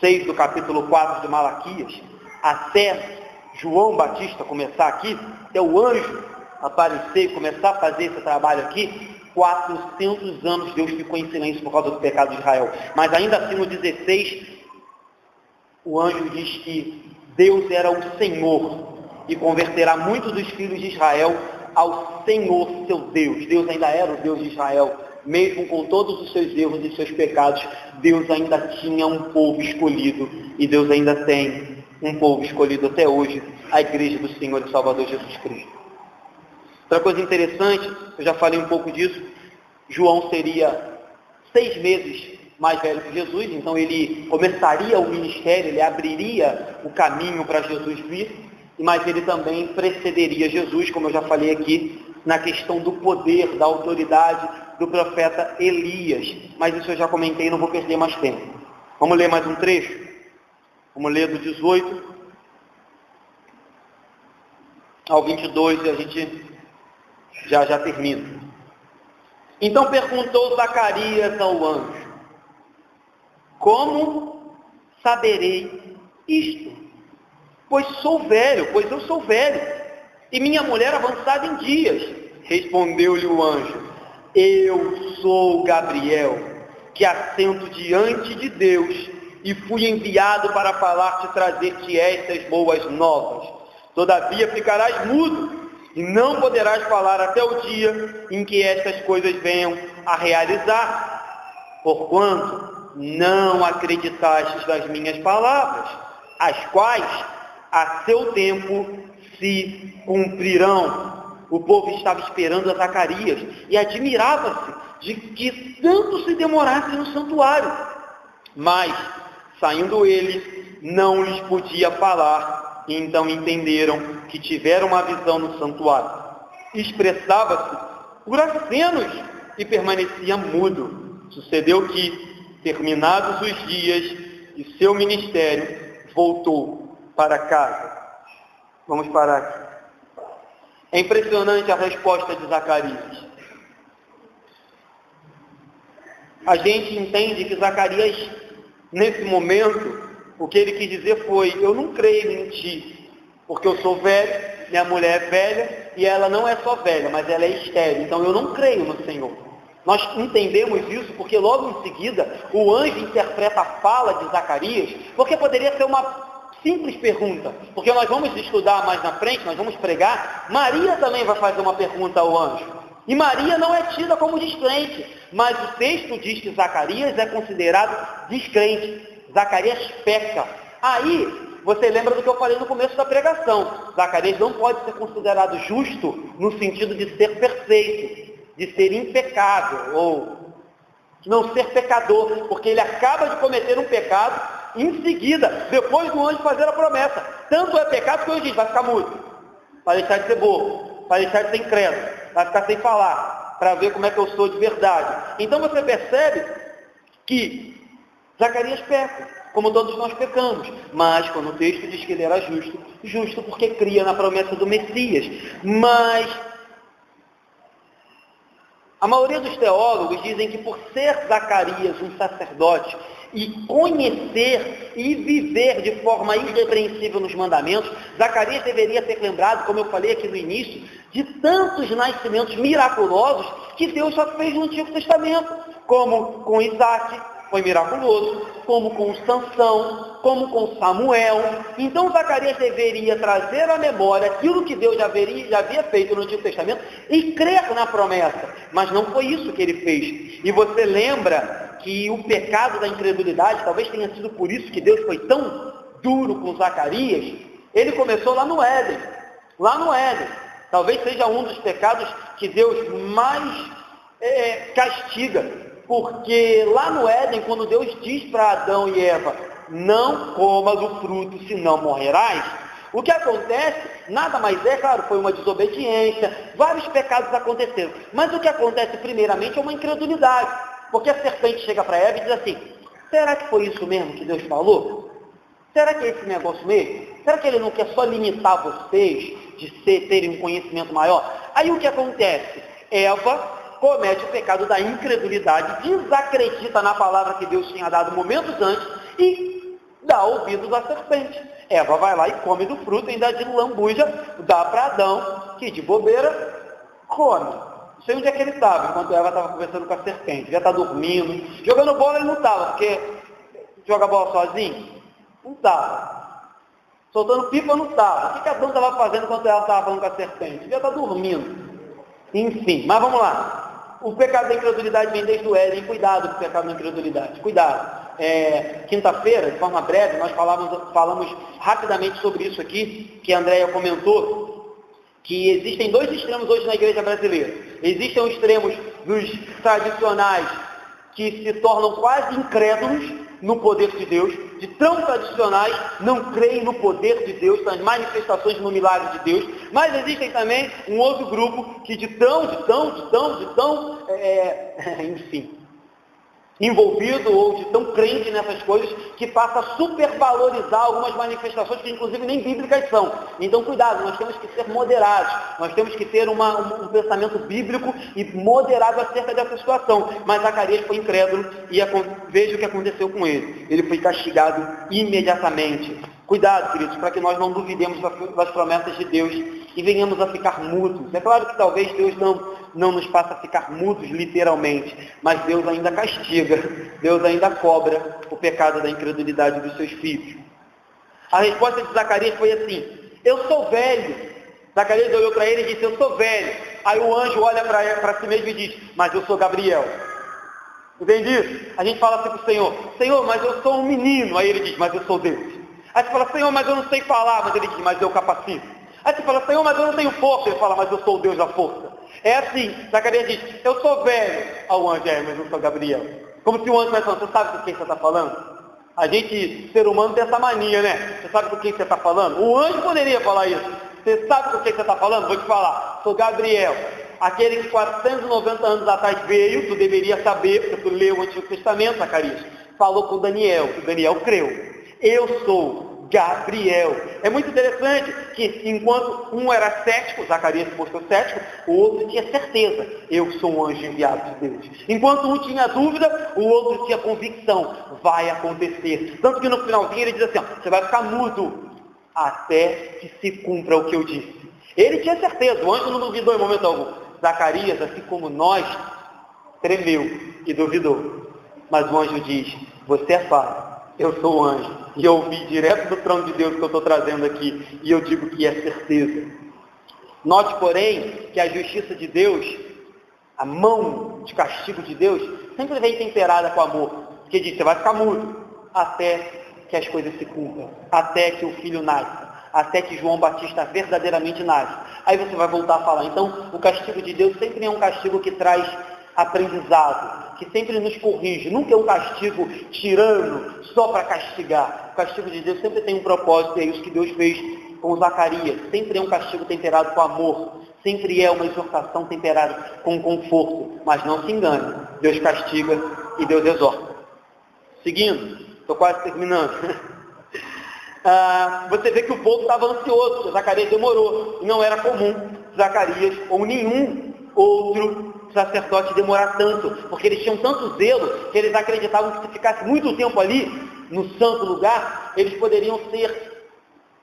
6 do capítulo 4 de Malaquias, até João Batista começar aqui, até o anjo aparecer e começar a fazer esse trabalho aqui, 400 anos Deus ficou em silêncio por causa do pecado de Israel. Mas ainda assim no 16, o anjo diz que Deus era o Senhor e converterá muitos dos filhos de Israel ao Senhor, seu Deus. Deus ainda era o Deus de Israel. Mesmo com todos os seus erros e seus pecados, Deus ainda tinha um povo escolhido, e Deus ainda tem um povo escolhido até hoje, a Igreja do Senhor e Salvador Jesus Cristo. Outra coisa interessante, eu já falei um pouco disso, João seria 6 meses mais velho que Jesus, então ele começaria o ministério, ele abriria o caminho para Jesus vir, mas ele também precederia Jesus, como eu já falei aqui, na questão do poder, da autoridade do profeta Elias. Mas isso eu já comentei, não vou perder mais tempo. Vamos ler mais um trecho? Vamos ler do 18 ao 22 e a gente já termina. Então perguntou Zacarias ao anjo: como saberei isto? Pois eu sou velho, e minha mulher avançada em dias. Respondeu-lhe o anjo: eu sou Gabriel, que assento diante de Deus, e fui enviado para falar-te, trazer-te estas boas novas. Todavia ficarás mudo, e não poderás falar até o dia em que estas coisas venham a realizar, porquanto não acreditastes nas minhas palavras, as quais a seu tempo se cumprirão. O povo estava esperando a Zacarias e admirava-se de que tanto se demorasse no santuário. Mas, saindo eles, não lhes podia falar, e então entenderam que tiveram uma visão no santuário. Expressava-se por acenos e permanecia mudo. Sucedeu que, terminados os dias de seu ministério, voltou para casa. Vamos parar aqui. É impressionante a resposta de Zacarias. A gente entende que Zacarias, nesse momento, o que ele quis dizer foi: eu não creio em ti, porque eu sou velho, minha mulher é velha, e ela não é só velha, mas ela é estéril, então eu não creio no Senhor. Nós entendemos isso porque logo em seguida o anjo interpreta a fala de Zacarias, porque poderia ser uma simples pergunta, porque nós vamos estudar mais na frente, nós vamos pregar, Maria também vai fazer uma pergunta ao anjo. E Maria não é tida como descrente, mas o texto diz que Zacarias é considerado descrente. Zacarias peca. Aí, você lembra do que eu falei no começo da pregação. Zacarias não pode ser considerado justo no sentido de ser perfeito, de ser impecável, ou não ser pecador, porque ele acaba de cometer um pecado em seguida, depois do anjo fazer a promessa. Tanto é pecado que o anjo diz: vai ficar mudo, vai deixar de ser bobo, vai deixar de ser incrédulo, vai ficar sem falar, para ver como é que eu sou de verdade. Então você percebe que Zacarias peca. como todos nós pecamos. Mas quando o texto diz que ele era justo, justo porque cria na promessa do Messias. Mas a maioria dos teólogos dizem que por ser Zacarias um sacerdote e conhecer e viver de forma irrepreensível nos mandamentos, Zacarias deveria ser lembrado, como eu falei aqui no início, de tantos nascimentos miraculosos que Deus só fez no Antigo Testamento, como com Isaac, foi miraculoso, como com Sansão, como com Samuel. Então Zacarias deveria trazer à memória aquilo que Deus já havia feito no Antigo Testamento e crer na promessa. Mas não foi isso que ele fez. E você lembra que o pecado da incredulidade, talvez tenha sido por isso que Deus foi tão duro com Zacarias. Ele começou lá no Éden. Lá no Éden. Talvez seja um dos pecados que Deus mais castiga. Porque lá no Éden, quando Deus diz para Adão e Eva, não coma do fruto, senão morrerás, o que acontece, nada mais é, claro, foi uma desobediência, vários pecados aconteceram. Mas o que acontece primeiramente é uma incredulidade. Porque a serpente chega para Eva e diz assim, será que foi isso mesmo que Deus falou? Será que é esse negócio mesmo? Será que ele não quer só limitar vocês de terem um conhecimento maior? Aí o que acontece? Eva comete o pecado da incredulidade, desacredita na palavra que Deus tinha dado momentos antes e dá ouvidos à serpente. Eva vai lá e come do fruto, ainda de lambuja, dá para Adão, que de bobeira come. Não sei onde é que ele estava, enquanto Eva estava conversando com a serpente. Já está dormindo, jogando bola ele não estava, porque joga bola sozinho? Não estava. Soltando pipa não estava. O que Adão estava fazendo enquanto ela estava falando com a serpente? Já está dormindo. Enfim, mas vamos lá. O pecado da incredulidade vem desde o Éden. Cuidado com o pecado da incredulidade. Cuidado. Quinta-feira, de forma breve, nós falamos rapidamente sobre isso aqui, que a Andréia comentou, que existem dois extremos hoje na igreja brasileira. Existem os extremos dos tradicionais, que se tornam quase incrédulos no poder de Deus, de tão tradicionais, não creem no poder de Deus, nas manifestações no milagre de Deus, mas existem também um outro grupo que de tão, enfim, envolvido ou de tão crente nessas coisas, que passa a supervalorizar algumas manifestações que inclusive nem bíblicas são. Então cuidado, nós temos que ser moderados, nós temos que ter um pensamento bíblico e moderado acerca dessa situação. Mas Zacarias foi incrédulo e veja o que aconteceu com ele. Ele foi castigado imediatamente. Cuidado, queridos, para que nós não duvidemos das promessas de Deus e venhamos a ficar mudos. É claro que talvez Deus não nos faça ficar mudos literalmente, mas Deus ainda castiga, Deus ainda cobra o pecado da incredulidade dos seus filhos. A resposta de Zacarias foi assim, eu sou velho. Zacarias olhou para ele e disse, eu sou velho. Aí o anjo olha para si mesmo e diz, mas eu sou Gabriel. Entende isso? A gente fala assim para o Senhor, Senhor, mas eu sou um menino. Aí ele diz, mas eu sou Deus. Aí você fala, Senhor, mas eu não sei falar. Mas ele diz, mas eu capacito. Aí você fala, Senhor, mas eu não tenho força. Ele fala, mas eu sou o Deus da força. É assim, Zacarias diz, eu sou velho. Aí o anjo, mas eu sou Gabriel. Como se o anjo estivesse falando, você sabe com quem você está falando? A gente, ser humano, tem essa mania, né? Você sabe com quem você está falando? O anjo poderia falar isso. Você sabe com quem você está falando? Vou te falar, sou Gabriel. Aquele que 490 anos atrás veio, tu deveria saber, porque tu leu o Antigo Testamento, Zacarias, falou com Daniel, e Daniel creu. Eu sou Gabriel. É muito interessante que enquanto um era cético, Zacarias se mostrou cético, o outro tinha certeza, eu sou um anjo enviado de Deus. Enquanto um tinha dúvida, o outro tinha convicção, vai acontecer. Tanto que no finalzinho ele diz assim, você vai ficar mudo até que se cumpra o que eu disse. Ele tinha certeza, o anjo não duvidou em momento algum. Zacarias, assim como nós, tremeu e duvidou. Mas o anjo diz, você é falho. Eu sou o anjo, e eu ouvi direto do trono de Deus que eu estou trazendo aqui, e eu digo que é certeza. Note, porém, que a justiça de Deus, a mão de castigo de Deus, sempre vem temperada com amor, porque diz, você vai ficar mudo, até que as coisas se cumpram, até que o filho nasça, até que João Batista verdadeiramente nasce. Aí você vai voltar a falar. Então, o castigo de Deus sempre é um castigo que traz aprendizado, que sempre nos corrige, nunca é um castigo tirano, só para castigar. O castigo de Deus sempre tem um propósito, e é isso que Deus fez com Zacarias. Sempre é um castigo temperado com amor, sempre é uma exortação temperada com conforto, mas não se engane, Deus castiga e Deus exorta. Seguindo, Estou quase terminando. Você vê que o povo estava ansioso, porque Zacarias demorou. E não era comum Zacarias ou nenhum outro sacerdote demorar tanto, porque eles tinham tanto zelo que eles acreditavam que se ficasse muito tempo ali, no santo lugar, eles poderiam ser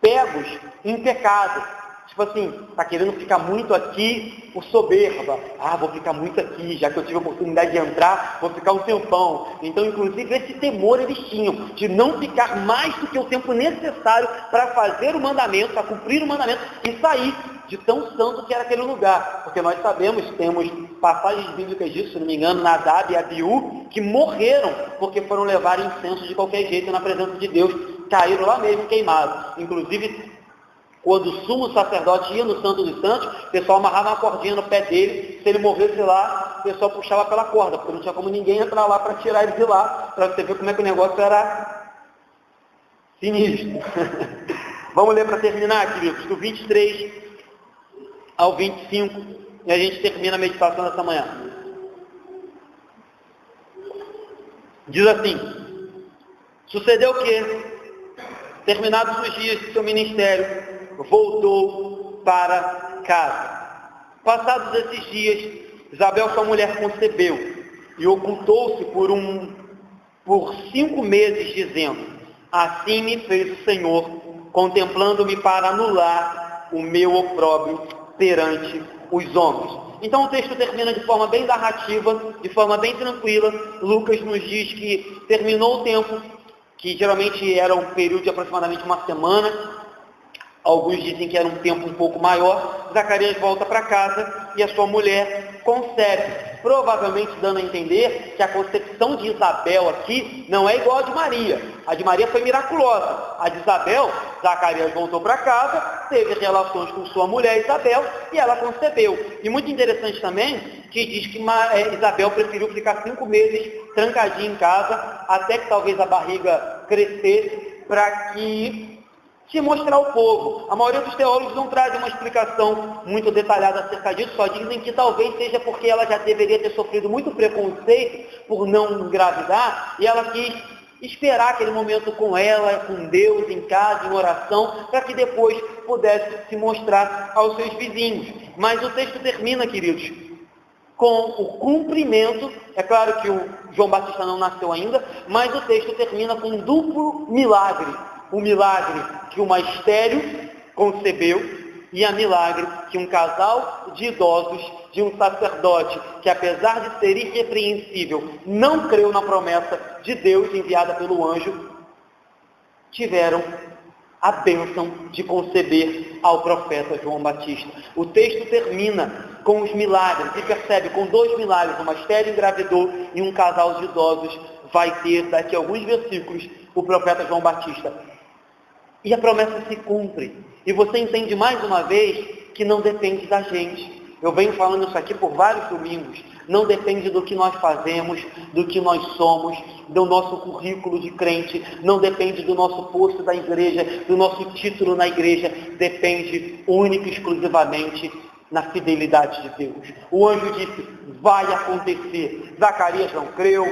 pegos em pecado. Tipo assim, está querendo ficar muito aqui por soberba. Vou ficar muito aqui, já que eu tive a oportunidade de entrar, vou ficar um tempão. Então, inclusive, esse temor eles tinham, de não ficar mais do que o tempo necessário para fazer o mandamento, para cumprir o mandamento e sair de tão santo que era aquele lugar. Porque nós sabemos, temos passagens bíblicas disso, se não me engano, Nadab e Abiú, que morreram porque foram levar incenso de qualquer jeito na presença de Deus, caíram lá mesmo queimados. Inclusive, quando o sumo sacerdote ia no Santo dos Santos, o pessoal amarrava uma cordinha no pé dele, se ele morresse lá, o pessoal puxava pela corda, porque não tinha como ninguém entrar lá para tirar ele de lá, para você ver como é que o negócio era sinistro. Vamos ler para terminar, queridos, do 23 ao 25, e a gente termina a meditação dessa manhã. Diz assim: sucedeu que, terminados os dias de seu ministério, voltou para casa. Passados esses dias, Isabel, sua mulher, concebeu e ocultou-se por 5 meses, dizendo: assim me fez o Senhor, contemplando-me para anular o meu opróbrio perante os homens. Então o texto termina de forma bem narrativa, de forma bem tranquila. Lucas nos diz que terminou o tempo, que geralmente era um período de aproximadamente uma semana. Alguns dizem que era um tempo um pouco maior. Zacarias volta para casa e a sua mulher concebe, provavelmente dando a entender que a concepção de Isabel aqui não é igual a de Maria. A de Maria foi miraculosa. A de Isabel, Zacarias voltou para casa, teve relações com sua mulher Isabel e ela concebeu. E muito interessante também que diz que Isabel preferiu ficar 5 meses trancadinha em casa, até que talvez a barriga crescesse, para que se mostrar ao povo. A maioria dos teólogos não trazem uma explicação muito detalhada acerca disso, só dizem que talvez seja porque ela já deveria ter sofrido muito preconceito por não engravidar, e ela quis esperar aquele momento com ela, com Deus, em casa, em oração, para que depois pudesse se mostrar aos seus vizinhos. Mas o texto termina, queridos, com o cumprimento. É claro que o João Batista não nasceu ainda, mas o texto termina com um duplo milagre. O milagre que uma estéril concebeu e a milagre que um casal de idosos, de um sacerdote que, apesar de ser irrepreensível, não creu na promessa de Deus enviada pelo anjo, tiveram a bênção de conceber ao profeta João Batista. O texto termina com os milagres, e percebe com 2 milagres: uma estéril engravidou e um casal de idosos vai ter, daqui a alguns versículos, o profeta João Batista. E a promessa se cumpre. E você entende mais uma vez que não depende da gente. Eu venho falando isso aqui por vários domingos. Não depende do que nós fazemos, do que nós somos, do nosso currículo de crente. Não depende do nosso posto da igreja, do nosso título na igreja. Depende única e exclusivamente na fidelidade de Deus. O anjo disse: vai acontecer. Zacarias não creu,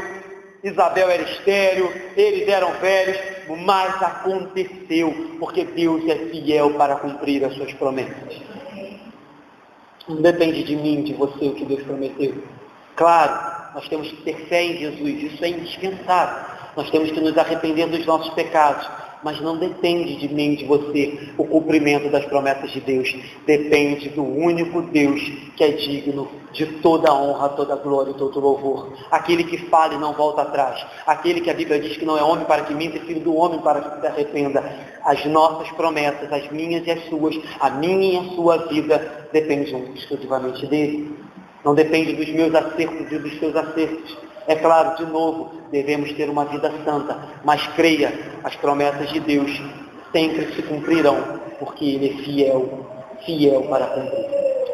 Isabel era estéril, eles eram velhos, mas aconteceu, porque Deus é fiel para cumprir as suas promessas. Não depende de mim, de você, o que Deus prometeu. Claro, nós temos que ter fé em Jesus, isso é indispensável. Nós temos que nos arrepender dos nossos pecados, mas não depende de mim, de você, o cumprimento das promessas de Deus. Depende do único Deus que é digno de toda a honra, toda a glória e todo o louvor. Aquele que fala e não volta atrás. Aquele que a Bíblia diz que não é homem para que minta, e filho do homem para que se arrependa. As nossas promessas, as minhas e as suas, a minha e a sua vida, dependem exclusivamente dele. Não depende dos meus acertos e dos seus acertos. É claro, de novo, devemos ter uma vida santa, mas creia, as promessas de Deus sempre se cumprirão, porque Ele é fiel para cumprir.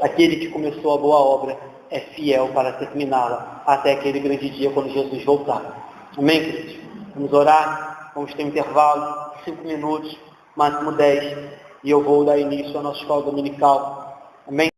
Aquele que começou a boa obra é fiel para terminá-la, até aquele grande dia quando Jesus voltar. Amém, queridos? Vamos orar, vamos ter um intervalo, 5 minutos, máximo 10, e eu vou dar início à nossa escola dominical. Amém?